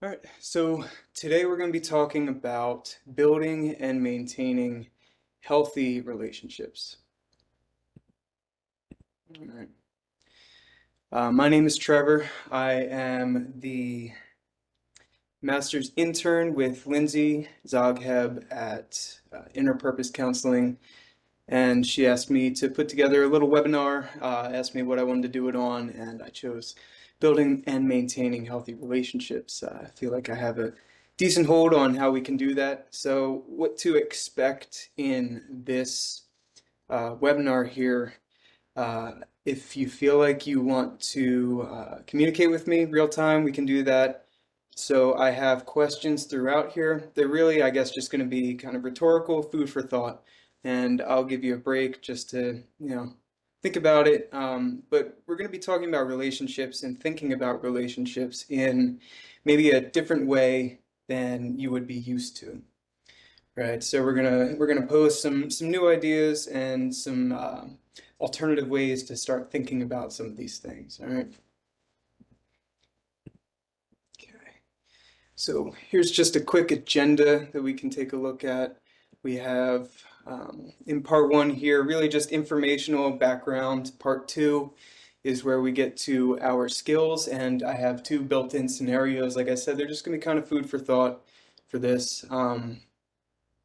All right, so today we're going to be talking about building and maintaining healthy relationships. All right. My name is Trevor. I am the master's intern with Lindsay Zogheb at Interpurpose Counseling, and she asked me to put together a little webinar, asked me what I wanted to do it on, and I chose building and maintaining healthy relationships. I feel like I have a decent hold on how we can do that. So what to expect in this webinar here. If you feel like you want to communicate with me real time, we can do that. So I have questions throughout here. They're really, I guess, just going to be kind of rhetorical, food for thought, and I'll give you a break just to, think about it. But we're going to be talking about relationships and thinking about relationships in maybe a different way than you would be used to, right? So we're gonna pose some new ideas and some alternative ways to start thinking about some of these things. All right. Okay. So here's just a quick agenda that we can take a look at. We have in part one here, really just informational background. Part two is where we get to our skills, and I have two built-in scenarios. Like I said, they're just going to be kind of food for thought for this.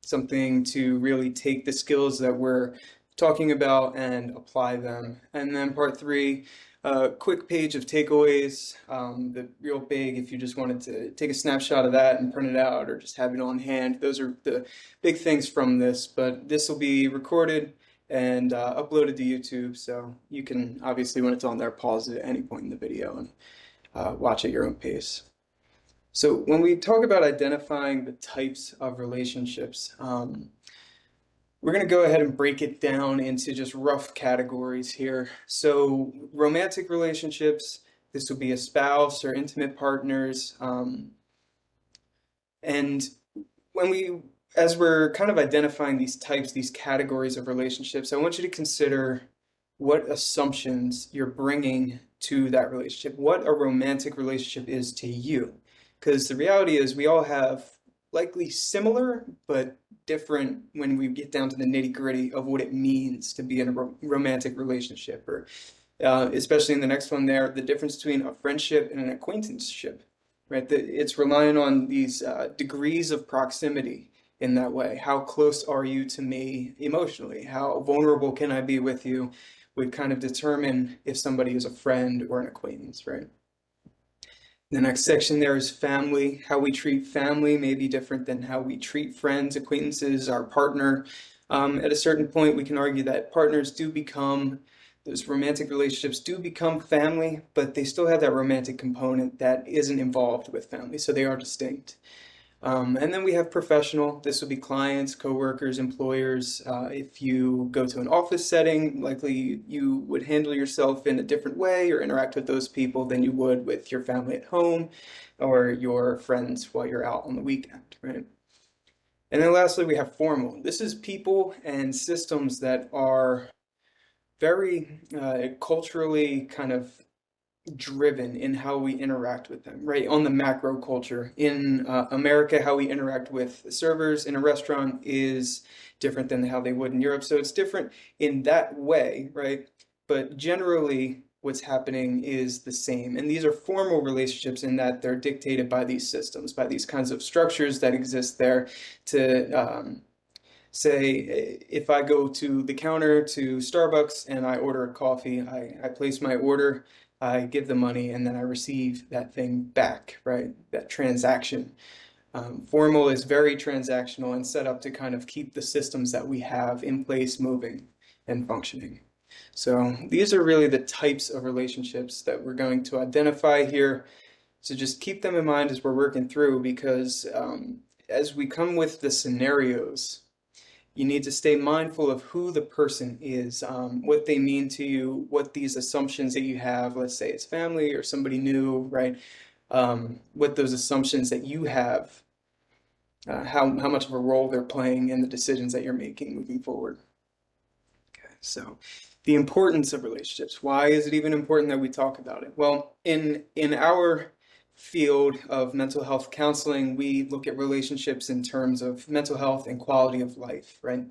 Something to really take the skills that we're talking about and apply them. And then part three, a quick page of takeaways, the real big, if you just wanted to take a snapshot of that and print it out or just have it on hand. Those are the big things from this, but this will be recorded and uploaded to YouTube. So you can obviously, when it's on there, pause it at any point in the video and watch at your own pace. So when we talk about identifying the types of relationships, we're going to go ahead and break it down into just rough categories here. So romantic relationships, this will be a spouse or intimate partners. And as we're kind of identifying these types, these categories of relationships, I want you to consider what assumptions you're bringing to that relationship, what a romantic relationship is to you. Because the reality is we all have likely similar, but different when we get down to the nitty-gritty of what it means to be in a romantic relationship, or especially in the next one there, the difference between a friendship and an acquaintanceship, right? It's relying on these degrees of proximity in that way. How close are you to me emotionally? How vulnerable can I be with you would kind of determine if somebody is a friend or an acquaintance, right? The next section there is family. How we treat family may be different than how we treat friends, acquaintances, our partner. At a certain point, we can argue that partners do become, those romantic relationships do become family, but they still have that romantic component that isn't involved with family, so they are distinct. And then we have professional. This would be clients, coworkers, employers. If you go to an office setting, likely you would handle yourself in a different way or interact with those people than you would with your family at home or your friends while you're out on the weekend, right? And then lastly, we have formal. This is people and systems that are very culturally kind of driven in how we interact with them, right? On the macro culture. In America, how we interact with servers in a restaurant is different than how they would in Europe. So it's different in that way, right? But generally, what's happening is the same. And these are formal relationships in that they're dictated by these systems, by these kinds of structures that exist there to say if I go to the counter to Starbucks and I order a coffee, I place my order, I give the money, and then I receive that thing back, right? That transaction. Formal is very transactional and set up to kind of keep the systems that we have in place moving and functioning. So these are really the types of relationships that we're going to identify here. So just keep them in mind as we're working through, because as we come with the scenarios, you need to stay mindful of who the person is, what they mean to you, what these assumptions that you have, let's say it's family or somebody new, right? What those assumptions that you have, how much of a role they're playing in the decisions that you're making moving forward. Okay, so the importance of relationships. Why is it even important that we talk about it? Well, in our field of mental health counseling, we look at relationships in terms of mental health and quality of life, right?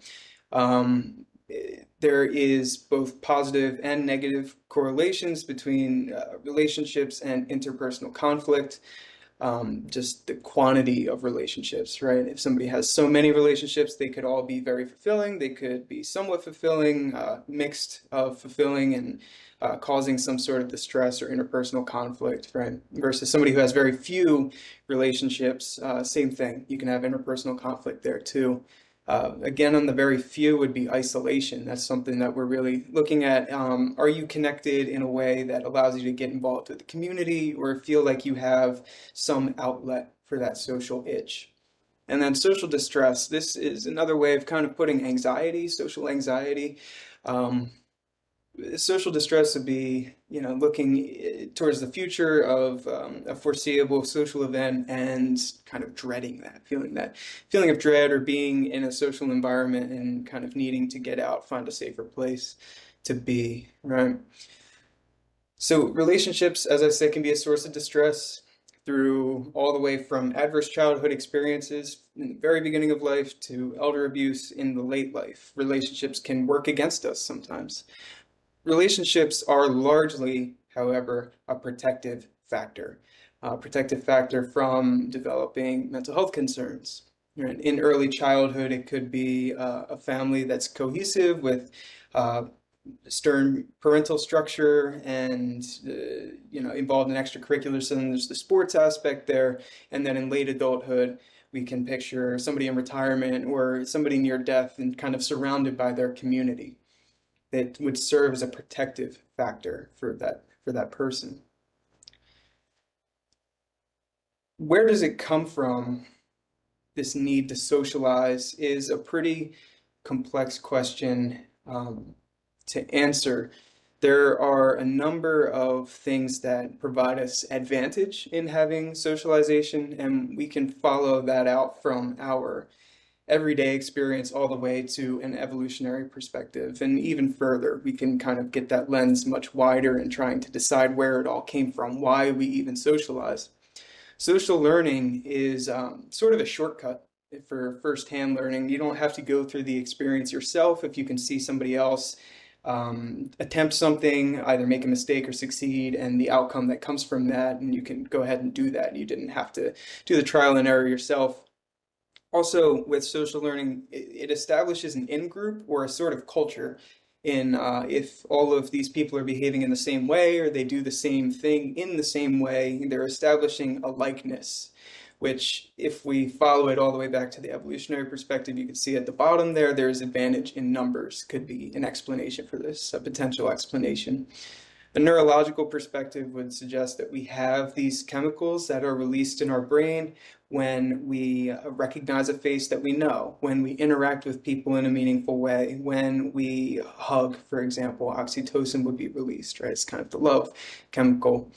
There is both positive and negative correlations between relationships and interpersonal conflict. Just the quantity of relationships, right? If somebody has so many relationships, they could all be very fulfilling. They could be somewhat fulfilling, mixed of fulfilling and causing some sort of distress or interpersonal conflict, right? Versus somebody who has very few relationships, same thing. You can have interpersonal conflict there too. Again, on the very few would be isolation. That's something that we're really looking at. Are you connected in a way that allows you to get involved with the community or feel like you have some outlet for that social itch? And then social distress. This is another way of kind of putting anxiety, social anxiety. Um, Social distress would be, looking towards the future of a foreseeable social event and kind of dreading that feeling of dread or being in a social environment and kind of needing to get out, find a safer place to be, right? So relationships, as I said, can be a source of distress through all the way from adverse childhood experiences in the very beginning of life to elder abuse in the late life. Relationships can work against us sometimes. Relationships are largely, however, a protective factor from developing mental health concerns. Right? In early childhood, it could be a family that's cohesive with stern parental structure and involved in extracurriculars. So then there's the sports aspect there, and then in late adulthood, we can picture somebody in retirement or somebody near death and kind of surrounded by their community that would serve as a protective factor for that person. Where does it come from? This need to socialize is a pretty complex question to answer. There are a number of things that provide us advantage in having socialization, and we can follow that out from our everyday experience all the way to an evolutionary perspective. And even further, we can kind of get that lens much wider in trying to decide where it all came from, why we even socialize. Social learning is sort of a shortcut for firsthand learning. You don't have to go through the experience yourself if you can see somebody else attempt something, either make a mistake or succeed, and the outcome that comes from that, and you can go ahead and do that. You didn't have to do the trial and error yourself. Also, with social learning, it establishes an in-group or a sort of culture in if all of these people are behaving in the same way or they do the same thing in the same way, they're establishing a likeness, which if we follow it all the way back to the evolutionary perspective, you can see at the bottom there's advantage in numbers, could be an explanation for this, a potential explanation. A neurological perspective would suggest that we have these chemicals that are released in our brain when we recognize a face that we know, when we interact with people in a meaningful way, when we hug, for example, oxytocin would be released, right? It's kind of the love chemical.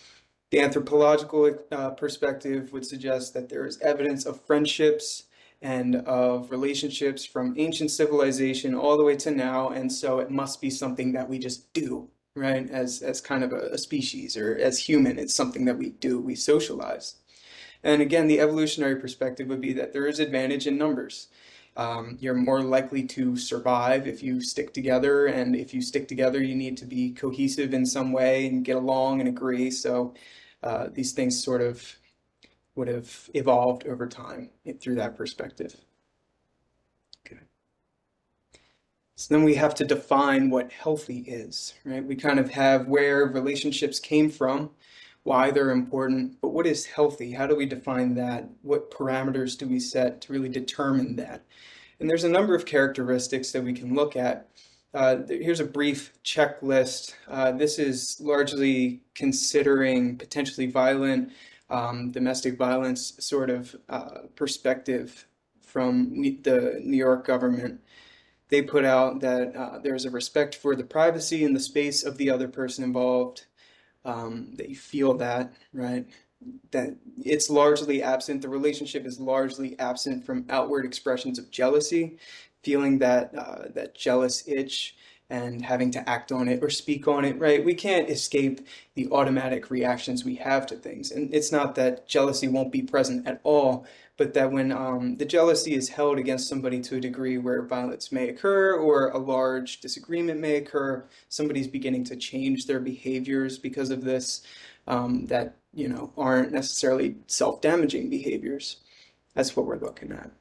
The anthropological perspective would suggest that there is evidence of friendships and of relationships from ancient civilization all the way to now, and so it must be something that we just do, right? As kind of a species or as human, it's something that we do, we socialize. And again, the evolutionary perspective would be that there is advantage in numbers. You're more likely to survive if you stick together, and if you stick together, you need to be cohesive in some way and get along and agree. So these things sort of would have evolved over time through that perspective. Okay. So then we have to define what healthy is, right? We kind of have where relationships came from, why they're important, but what is healthy? How do we define that? What parameters do we set to really determine that? And there's a number of characteristics that we can look at. Here's a brief checklist. This is largely considering potentially violent, domestic violence sort of perspective from the New York government. They put out that there's a respect for the privacy and the space of the other person involved, that you feel that, right? That it's largely absent, the relationship is largely absent from outward expressions of jealousy, feeling that jealous itch, and having to act on it or speak on it, right? We can't escape the automatic reactions we have to things. And it's not that jealousy won't be present at all, but that when the jealousy is held against somebody to a degree where violence may occur or a large disagreement may occur, somebody's beginning to change their behaviors because of this, that, aren't necessarily self-damaging behaviors. That's what we're looking at.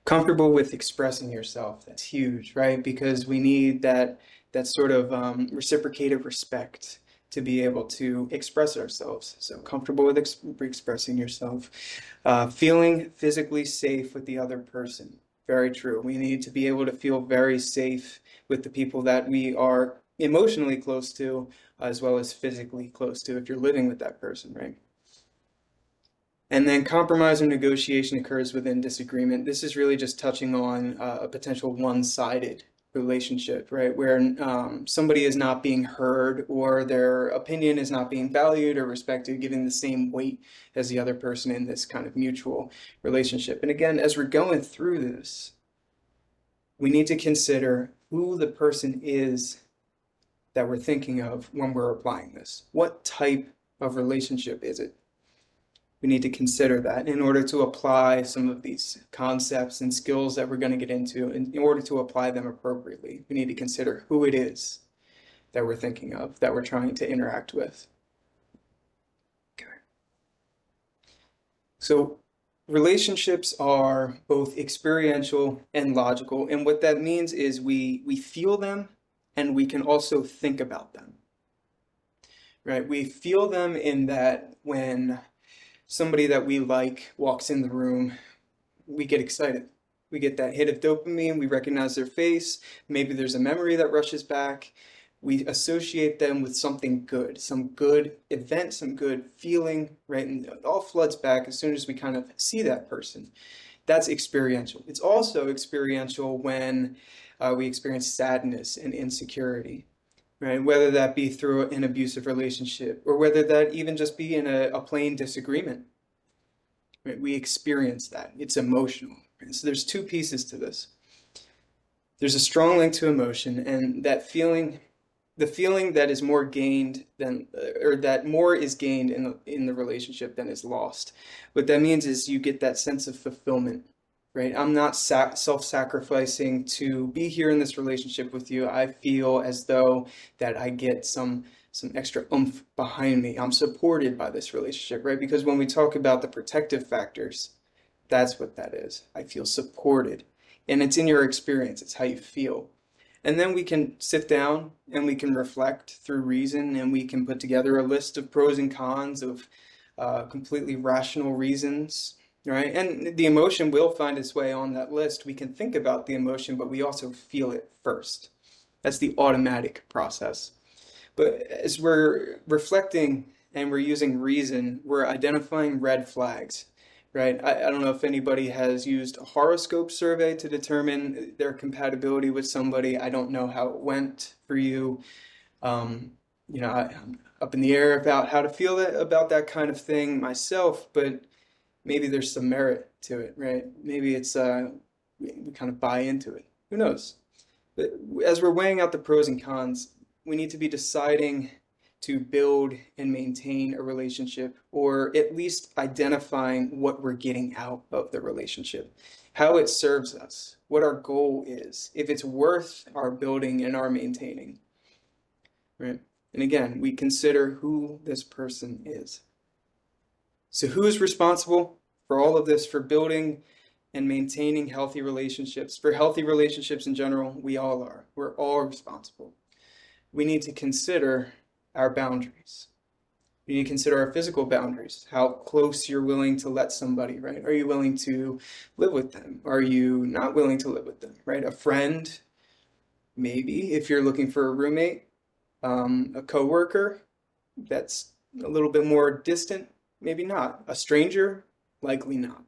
Comfortable with expressing yourself. That's huge, right? Because we need that sort of reciprocated respect to be able to express ourselves. So comfortable with expressing yourself. Feeling physically safe with the other person. Very true. We need to be able to feel very safe with the people that we are emotionally close to, as well as physically close to if you're living with that person, right? And then compromise or negotiation occurs within disagreement. This is really just touching on a potential one-sided relationship, right? Where somebody is not being heard or their opinion is not being valued or respected, given the same weight as the other person in this kind of mutual relationship. And again, as we're going through this, we need to consider who the person is that we're thinking of when we're applying this. What type of relationship is it? We need to consider that in order to apply some of these concepts and skills that we're going to get into. In order to apply them appropriately, we need to consider who it is that we're thinking of, that we're trying to interact with. Okay. So relationships are both experiential and logical. And what that means is we feel them and we can also think about them, right? We feel them in that when somebody that we like walks in the room, we get excited. We get that hit of dopamine, we recognize their face, maybe there's a memory that rushes back. We associate them with something good, some good event, some good feeling, right? And it all floods back as soon as we kind of see that person. That's experiential. It's also experiential when we experience sadness and insecurity. Right? Whether that be through an abusive relationship or whether that even just be in a plain disagreement. Right? We experience that. It's emotional. Right? So there's two pieces to this. There's a strong link to emotion, and that feeling, the feeling that is more gained than, or that more is gained in the relationship than is lost. What that means is you get that sense of fulfillment. Right? I'm not self-sacrificing to be here in this relationship with you. I feel as though that I get some extra oomph behind me. I'm supported by this relationship, right? Because when we talk about the protective factors, that's what that is. I feel supported. And it's in your experience. It's how you feel. And then we can sit down and we can reflect through reason and we can put together a list of pros and cons of completely rational reasons. Right? And the emotion will find its way on that list. We can think about the emotion, but we also feel it first. That's the automatic process. But as we're reflecting and we're using reason, we're identifying red flags, right? I don't know if anybody has used a horoscope survey to determine their compatibility with somebody. I don't know how it went for you. I'm up in the air about how to feel about that kind of thing myself, but maybe there's some merit to it, right? Maybe it's we kind of buy into it. Who knows? But as we're weighing out the pros and cons, we need to be deciding to build and maintain a relationship, or at least identifying what we're getting out of the relationship, how it serves us, what our goal is, if it's worth our building and our maintaining, right? And again, we consider who this person is. So who's responsible for all of this, for building and maintaining healthy relationships? For healthy relationships in general, we all are. We're all responsible. We need to consider our boundaries. We need to consider our physical boundaries, how close you're willing to let somebody, right? Are you willing to live with them? Are you not willing to live with them, right? A friend, maybe, if you're looking for a roommate, a coworker, that's a little bit more distant. Maybe not. A stranger, likely not,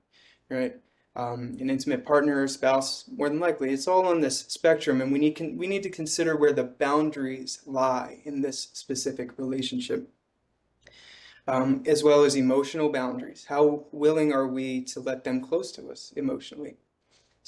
right? An intimate partner or spouse, more than likely. It's all on this spectrum, and we need to consider where the boundaries lie in this specific relationship, as well as emotional boundaries. How willing are we to let them close to us emotionally?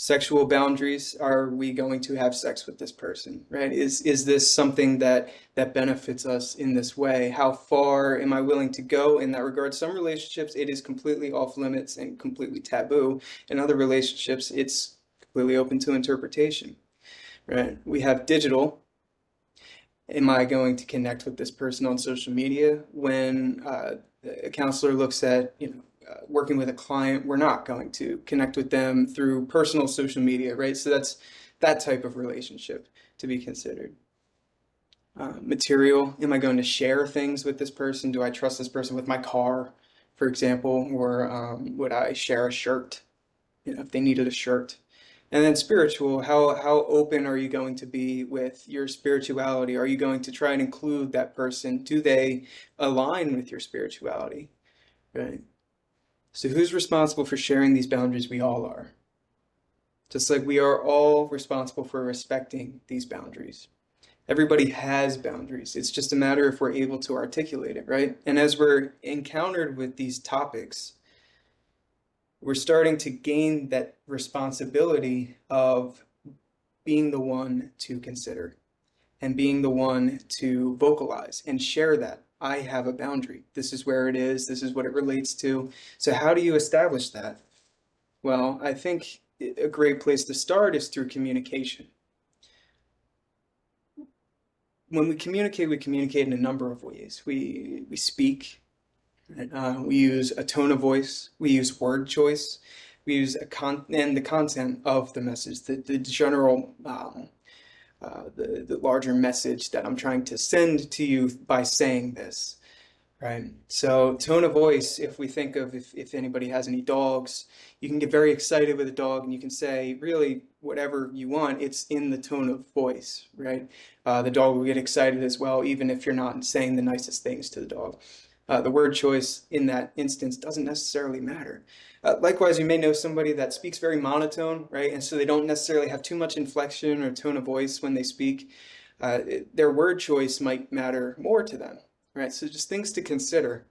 Sexual boundaries. Are we going to have sex with this person, right? Is this something that benefits us in this way? How far am I willing to go in that regard? Some relationships, it is completely off limits and completely taboo. In other relationships, it's completely open to interpretation, right? We have digital. Am I going to connect with this person on social media? When a counselor looks at, working with a client, we're not going to connect with them through personal social media, right? So that's that type of relationship to be considered. Material, am I going to share things with this person? Do I trust this person with my car, for example, or would I share a shirt, if they needed a shirt? And then spiritual, how open are you going to be with your spirituality? Are you going to try and include that person? Do they align with your spirituality? Right? So who's responsible for sharing these boundaries? We all are. Just like we are all responsible for respecting these boundaries. Everybody has boundaries. It's just a matter if we're able to articulate it, right? And as we're encountered with these topics, we're starting to gain that responsibility of being the one to consider and being the one to vocalize and share that. I have a boundary. This is where it is. This is what it relates to. So how do you establish that? Well, I think a great place to start is through communication. When we communicate in a number of ways. We speak, we use a tone of voice, we use word choice, we use and the content of the message, the general, the larger message that I'm trying to send to you by saying this. Right. So tone of voice, if we think of if anybody has any dogs, you can get very excited with a dog and you can say really whatever you want. It's in the tone of voice, right? The dog will get excited as well, even if you're not saying the nicest things to the dog. The word choice in that instance doesn't necessarily matter. Likewise, you may know somebody that speaks very monotone, right? And so they don't necessarily have too much inflection or tone of voice when they speak. Their word choice might matter more to them. Right, so just things to consider.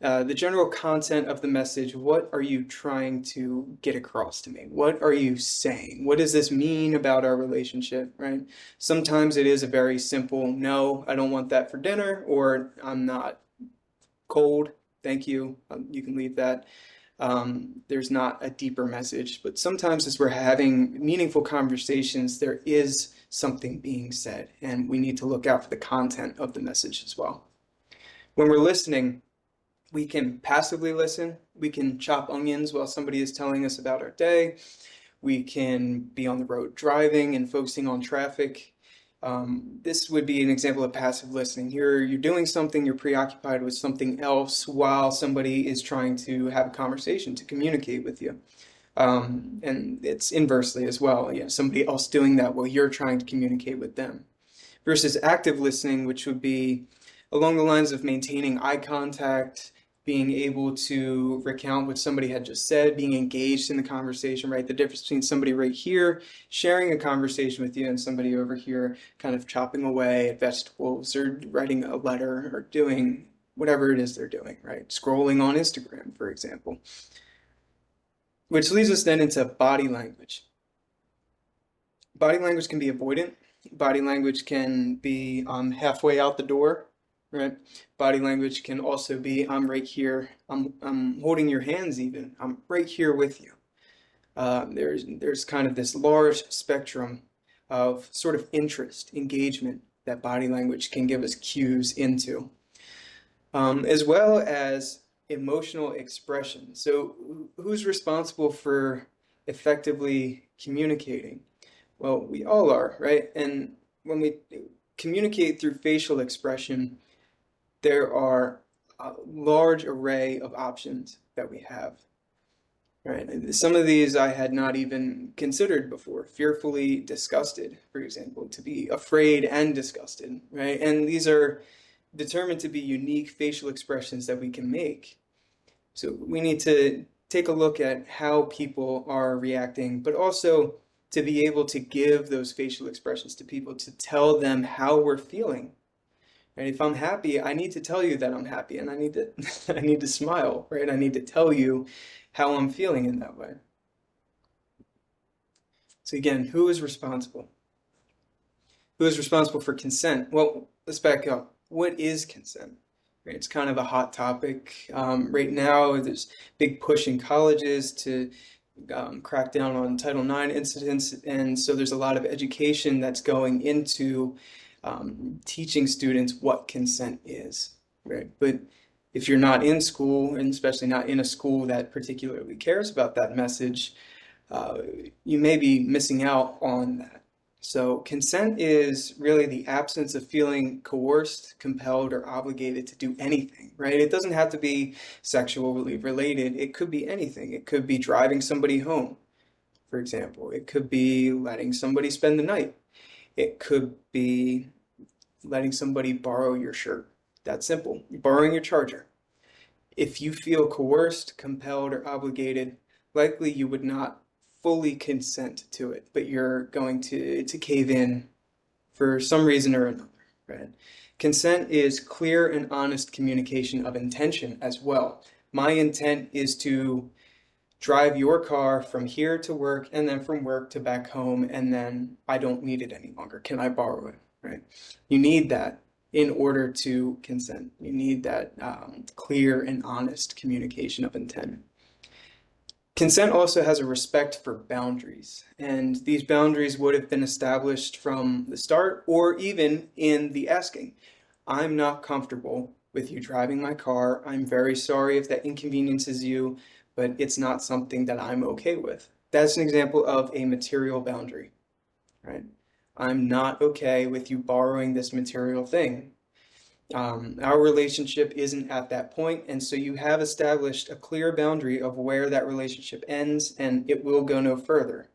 The general content of the message, what are you trying to get across to me? What are you saying? What does this mean about our relationship, right? Sometimes it is a very simple, no, I don't want that for dinner, or I'm not cold, thank you, you can leave that. There's not a deeper message, but sometimes as we're having meaningful conversations, there is something being said, and we need to look out for the content of the message as well. When we're listening, we can passively listen. We can chop onions while somebody is telling us about our day. We can be on the road driving and focusing on traffic. This would be an example of passive listening. You're doing something, you're preoccupied with something else while somebody is trying to have a conversation, to communicate with you. And it's inversely as well. Somebody else doing that while you're trying to communicate with them. Versus active listening, which would be along the lines of maintaining eye contact, being able to recount what somebody had just said, being engaged in the conversation, right? The difference between somebody right here sharing a conversation with you and somebody over here kind of chopping away at vegetables or writing a letter or doing whatever it is they're doing, right? Scrolling on Instagram, for example. Which leads us then into body language. Body language can be avoidant. Body language can be halfway out the door. Right. Body language can also be, I'm right here. I'm holding your hands even. I'm right here with you. There's kind of this large spectrum of sort of interest, engagement that body language can give us cues into, as well as emotional expression. So who's responsible for effectively communicating? Well, we all are, right? And when we communicate through facial expression, there are a large array of options that we have, right? Some of these I had not even considered before. Fearfully disgusted, for example, to be afraid and disgusted, right? And these are determined to be unique facial expressions that we can make. So we need to take a look at how people are reacting, but also to be able to give those facial expressions to people, to tell them how we're feeling. And if I'm happy, I need to tell you that I'm happy, and I need to I need to smile, right? I need to tell you how I'm feeling in that way. So again, who is responsible? Who is responsible for consent? Well, let's back up. What is consent? Right, it's kind of a hot topic right now. There's big push in colleges to crack down on Title IX incidents, and so there's a lot of education that's going into teaching students what consent is, right? But if you're not in school, and especially not in a school that particularly cares about that message, uh, you may be missing out on that. So consent is really the absence of feeling coerced, compelled, or obligated to do anything, right? It doesn't have to be sexually related. It could be anything. It could be driving somebody home, for example. It could be letting somebody spend the night. It could be letting somebody borrow your shirt. That's simple. Borrowing your charger. If you feel coerced, compelled, or obligated, likely you would not fully consent to it, but you're going to cave in for some reason or another, right? Consent is clear and honest communication of intention as well. My intent is to drive your car from here to work and then from work to back home, and then I don't need it any longer. Can I borrow it, right? You need that in order to consent. You need that clear and honest communication of intent. Consent also has a respect for boundaries, and these boundaries would have been established from the start or even in the asking. I'm not comfortable with you driving my car. I'm very sorry if that inconveniences you, but it's not something that I'm okay with. That's an example of a material boundary, right? I'm not okay with you borrowing this material thing. Our relationship isn't at that point, and so you have established a clear boundary of where that relationship ends, and it will go no further.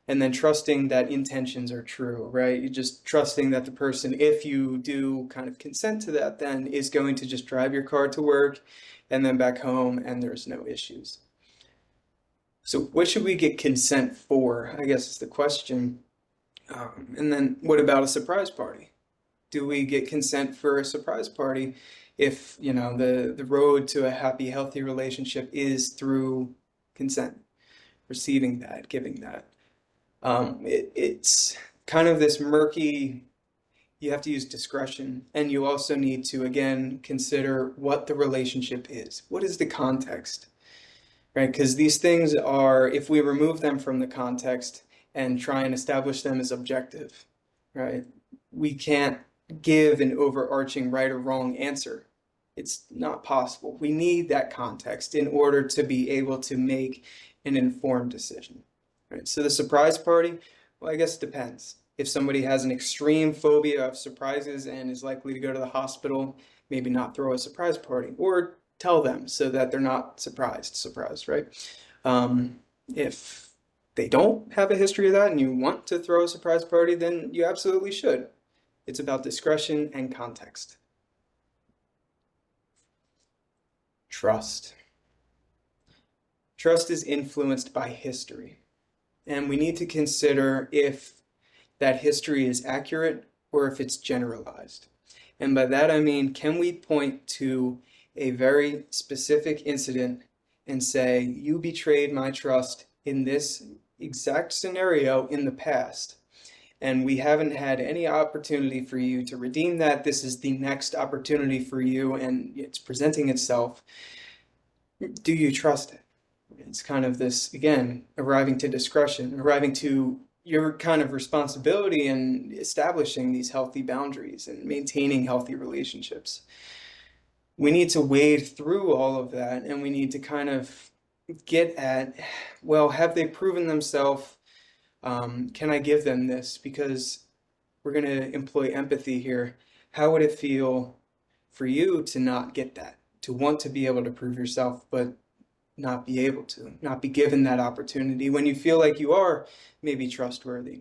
And then trusting that intentions are true, right? You just trusting that the person, if you do kind of consent to that, then is going to just drive your car to work and then back home, and there's no issues. So what should we get consent for, I guess is the question. And then what about a surprise party? Do we get consent for a surprise party if, the road to a happy, healthy relationship is through consent, receiving that, giving that? It's kind of this murky, you have to use discretion, and you also need to, again, consider what the relationship is. What is the context, right? Because these things are, if we remove them from the context and try and establish them as objective, right? We can't give an overarching right or wrong answer. It's not possible. We need that context in order to be able to make an informed decision. Right? So the surprise party, well, I guess it depends. If somebody has an extreme phobia of surprises and is likely to go to the hospital, maybe not throw a surprise party, or tell them so that they're not surprised, right? If they don't have a history of that and you want to throw a surprise party, then you absolutely should. It's about discretion and context. Trust. Trust is influenced by history, and we need to consider if that history is accurate or if it's generalized. And by that I mean, can we point to a very specific incident and say, you betrayed my trust in this exact scenario in the past, and we haven't had any opportunity for you to redeem that. This is the next opportunity for you, and it's presenting itself. Do you trust it? It's kind of this, again, arriving to discretion, arriving to your kind of responsibility in establishing these healthy boundaries and maintaining healthy relationships. We need to wade through all of that, and we need to kind of get at, well, have they proven themselves? Can I give them this? Because we're going to employ empathy here. How would it feel for you to not get that, to want to be able to prove yourself, but not be able to, not be given that opportunity when you feel like you are maybe trustworthy?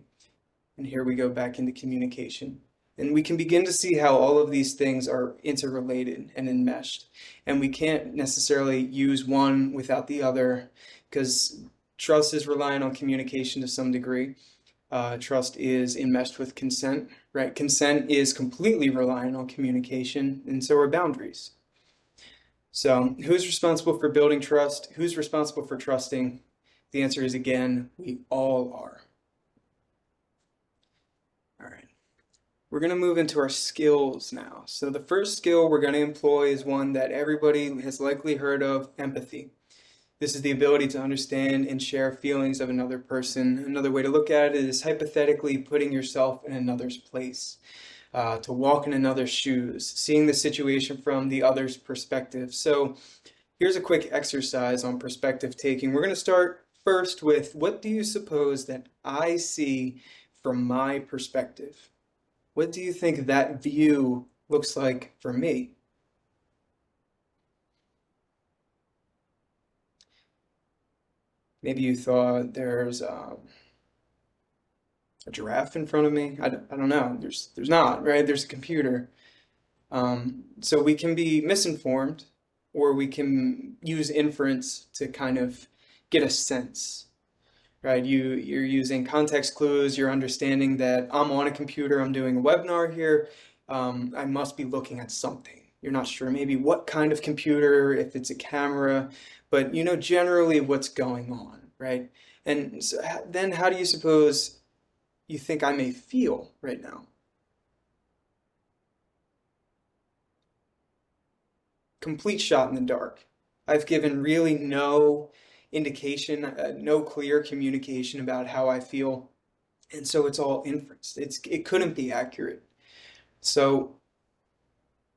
And here we go back into communication. And we can begin to see how all of these things are interrelated and enmeshed. And we can't necessarily use one without the other, because trust is reliant on communication to some degree. Trust is enmeshed with consent, right? Consent is completely reliant on communication, and so are boundaries. So who's responsible for building trust? Who's responsible for trusting? The answer is, again, we all are. We're going to move into our skills now. So the first skill we're going to employ is one that everybody has likely heard of, empathy. This is the ability to understand and share feelings of another person. Another way to look at it is hypothetically putting yourself in another's place, to walk in another's shoes, seeing the situation from the other's perspective. So here's a quick exercise on perspective taking. We're going to start first with, what do you suppose that I see from my perspective? What do you think that view looks like for me? Maybe you thought there's a giraffe in front of me. I don't know. There's not, right? There's a computer. So we can be misinformed, or we can use inference to kind of get a sense, right? You're using context clues. You're understanding that I'm on a computer. I'm doing a webinar here. I must be looking at something. You're not sure maybe what kind of computer, if it's a camera, but you know generally what's going on, right? And so then how do you suppose you think I may feel right now? Complete shot in the dark. I've given really no indication, no clear communication about how I feel, and so it's all inference. It couldn't be accurate. So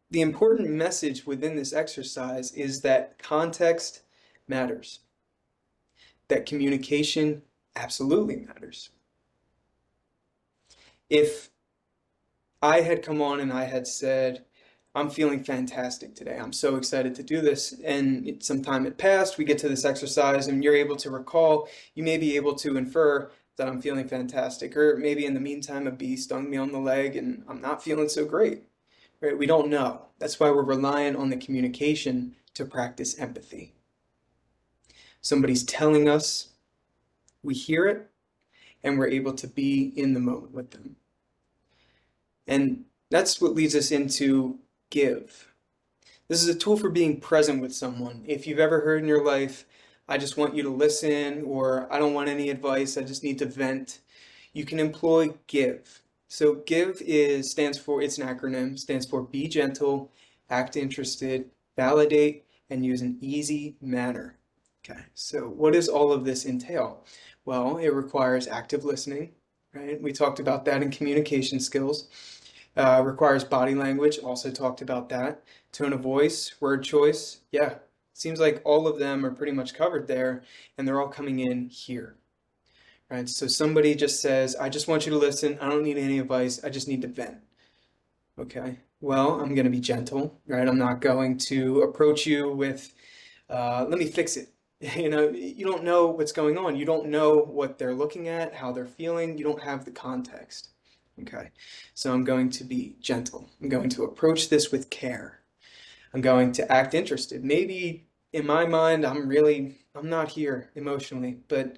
the important message within this exercise is that context matters, that communication absolutely matters. If I had come on and I had said, I'm feeling fantastic today, I'm so excited to do this, and some time had passed, we get to this exercise and you're able to recall, you may be able to infer that I'm feeling fantastic, or maybe in the meantime a bee stung me on the leg and I'm not feeling so great, right? We don't know. That's why we're reliant on the communication to practice empathy. Somebody's telling us, we hear it, and we're able to be in the moment with them. And that's what leads us into give. This is a tool for being present with someone. If you've ever heard in your life, I just want you to listen, or I don't want any advice, I just need to vent, you can employ give. So give stands for, it's an acronym, stands for be gentle, act interested, validate, and use an easy manner. Okay, so what does all of this entail? Well, it requires active listening, right? We talked about that in communication skills. Requires body language, also talked about that. Tone of voice, word choice, yeah. Seems like all of them are pretty much covered there, and they're all coming in here, right? So somebody just says, I just want you to listen, I don't need any advice, I just need to vent. Okay, well, I'm going to be gentle, right? I'm not going to approach you with, let me fix it. You know, you don't know what's going on. You don't know what they're looking at, how they're feeling. You don't have the context. Okay, so I'm going to be gentle. I'm going to approach this with care. I'm going to act interested. Maybe in my mind, I'm not here emotionally, but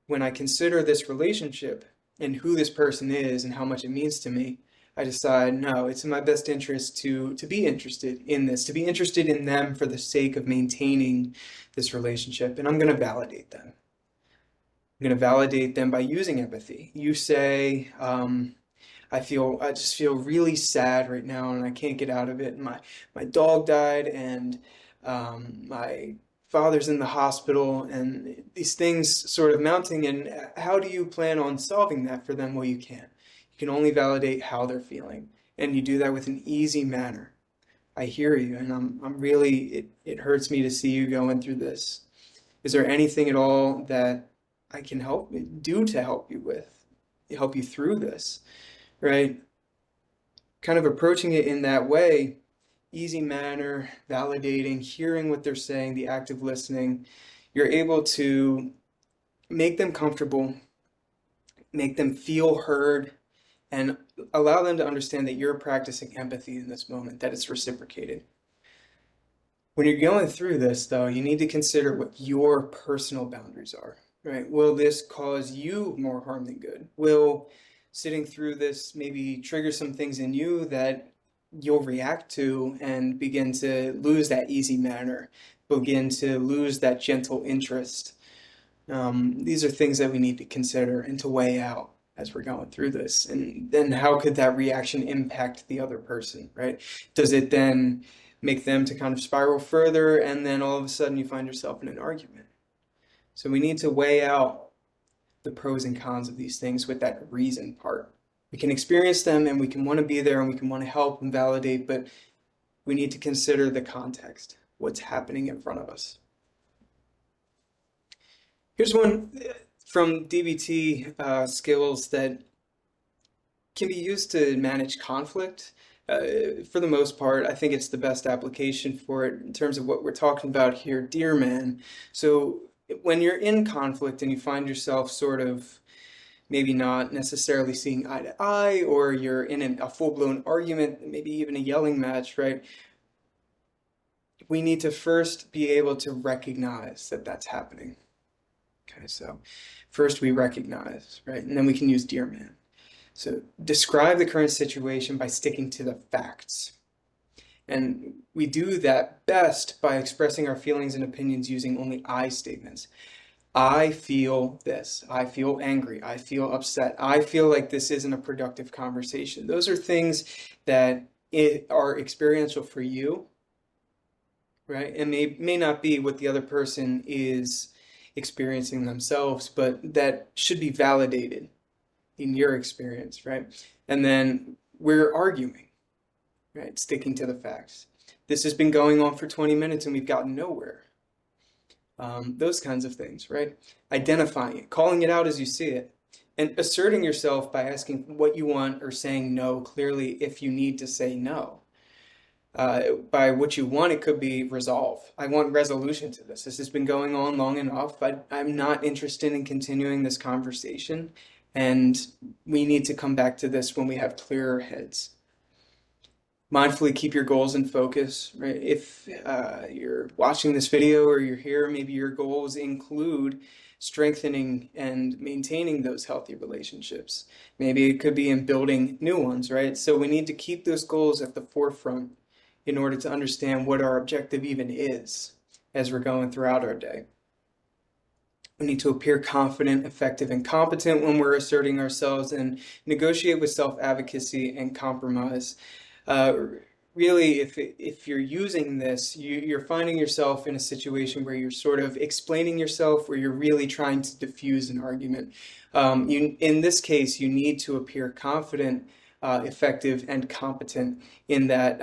when I consider this relationship and who this person is and how much it means to me, I decide, no, it's in my best interest to be interested in this, to be interested in them for the sake of maintaining this relationship, and I'm going to validate them. I'm going to validate them by using empathy. You say, I just feel really sad right now and I can't get out of it. My dog died, and my father's in the hospital, and these things sort of mounting, and how do you plan on solving that for them? Well, you can't. You can only validate how they're feeling, and you do that with an easy manner. I hear you, and I'm really, it hurts me to see you going through this. Is there anything at all that I can do to help you with, help you through this, right? Kind of approaching it in that way, easy manner, validating, hearing what they're saying, the active listening, you're able to make them comfortable, make them feel heard, and allow them to understand that you're practicing empathy in this moment, that it's reciprocated. When you're going through this, though, you need to consider what your personal boundaries are, right? Will this cause you more harm than good? Will sitting through this maybe trigger some things in you that you'll react to and begin to lose that easy manner, begin to lose that gentle interest? These are things that we need to consider and to weigh out. as we're going through this? And then how could that reaction impact the other person, right? Does it then make them to kind of spiral further, and then all of a sudden you find yourself in an argument? So we need to weigh out the pros and cons of these things with that reason part. We can experience them and we can want to be there and we can want to help and validate, but we need to consider the context, what's happening in front of us. Here's one from DBT skills that can be used to manage conflict. For the most part, I think it's the best application for it in terms of what we're talking about here, dear man. So when you're in conflict and you find yourself sort of maybe not necessarily seeing eye to eye, or you're in a full-blown argument, maybe even a yelling match, right? We need to first be able to recognize that that's happening. Okay, so first we recognize, right? And then we can use dear man. So describe the current situation by sticking to the facts. And we do that best by expressing our feelings and opinions using only I statements. I feel this. I feel angry. I feel upset. I feel like this isn't a productive conversation. Those are things that are experiential for you, right? And may not be what the other person is experiencing themselves, but that should be validated in your experience, right? And then we're arguing, right? Sticking to the facts. This has been going on for 20 minutes and we've gotten nowhere. Those kinds of things, right? Identifying it, calling it out as you see it, and asserting yourself by asking what you want or saying no clearly if you need to say no. By what you want, it could be resolve. I want resolution to this. This has been going on long enough. I'm not interested in continuing this conversation, and we need to come back to this when we have clearer heads. Mindfully keep your goals in focus, right? If you're watching this video or you're here, maybe your goals include strengthening and maintaining those healthy relationships. Maybe it could be in building new ones, right? So we need to keep those goals at the forefront in order to understand what our objective even is as we're going throughout our day. We need to appear confident, effective, and competent when we're asserting ourselves, and negotiate with self-advocacy and compromise. Really, if you're using this, you're finding yourself in a situation where you're sort of explaining yourself, where you're really trying to diffuse an argument. In this case, you need to appear confident, effective, and competent in that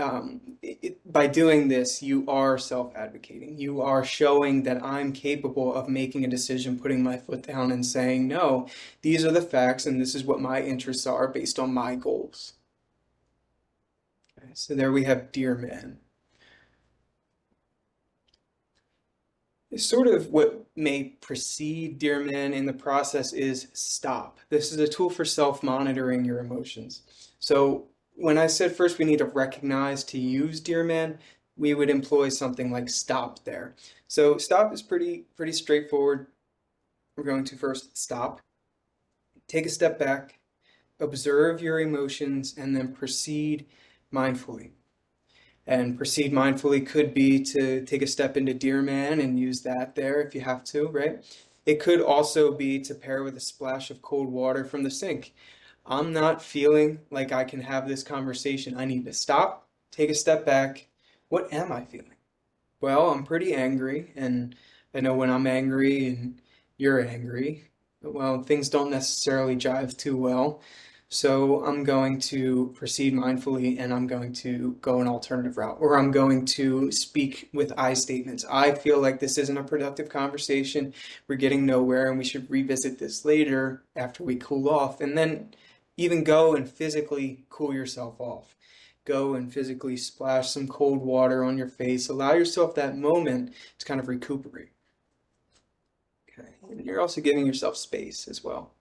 by doing this, you are self-advocating. You are showing that I'm capable of making a decision, putting my foot down and saying, no, these are the facts and this is what my interests are based on my goals. Okay, so there we have dear man. Sort of what may precede dear man in the process is stop. This is a tool for self-monitoring your emotions. So when I said first we need to recognize to use dear man, we would employ something like stop there. So stop is pretty straightforward. We're going to first stop, take a step back, observe your emotions, and then proceed mindfully. And proceed mindfully could be to take a step into dear man and use that there if you have to, right? It could also be to pair with a splash of cold water from the sink. I'm not feeling like I can have this conversation. I need to stop, take a step back. What am I feeling? Well, I'm pretty angry, and I know when I'm angry and you're angry, well, things don't necessarily jive too well. So I'm going to proceed mindfully and I'm going to go an alternative route, or I'm going to speak with I statements. I feel like this isn't a productive conversation. We're getting nowhere and we should revisit this later after we cool off. And then even go and physically cool yourself off. Go and physically splash some cold water on your face. Allow yourself that moment to kind of recuperate. Okay. And you're also giving yourself space as well.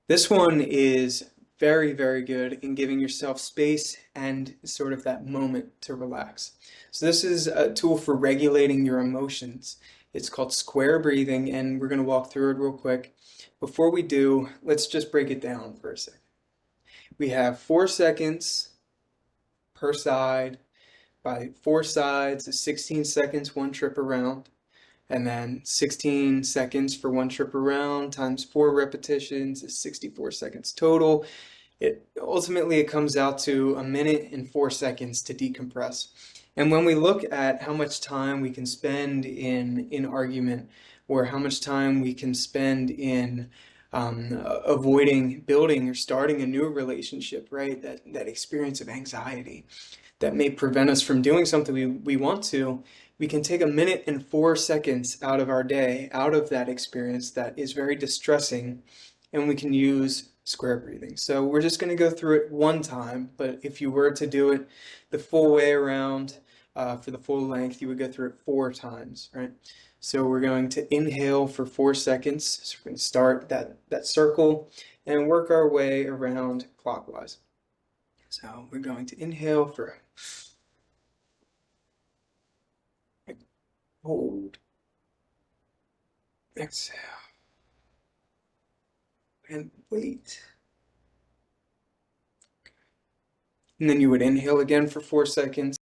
This one is very, very good in giving yourself space and sort of that moment to relax. So this is a tool for regulating your emotions. It's called square breathing, and we're going to walk through it real quick. Before we do, let's just break it down for a second. We have 4 seconds per side. By 4 sides is 16 seconds, one trip around. And then 16 seconds for one trip around times 4 repetitions is 64 seconds total. It comes out to 1 minute and 4 seconds to decompress. And when we look at how much time we can spend in argument, or how much time we can spend in avoiding building or starting a new relationship, right? That experience of anxiety that may prevent us from doing something we want to, we can take 1 minute and 4 seconds out of our day, out of that experience that is very distressing, and we can use square breathing. So we're just going to go through it one time, but if you were to do it the full way around, for the full length, you would go through it 4 times, right? So we're going to inhale for 4 seconds. So we're going to start that circle and work our way around clockwise. So we're going to inhale for, hold, exhale, and wait. And then you would inhale again for 4 seconds.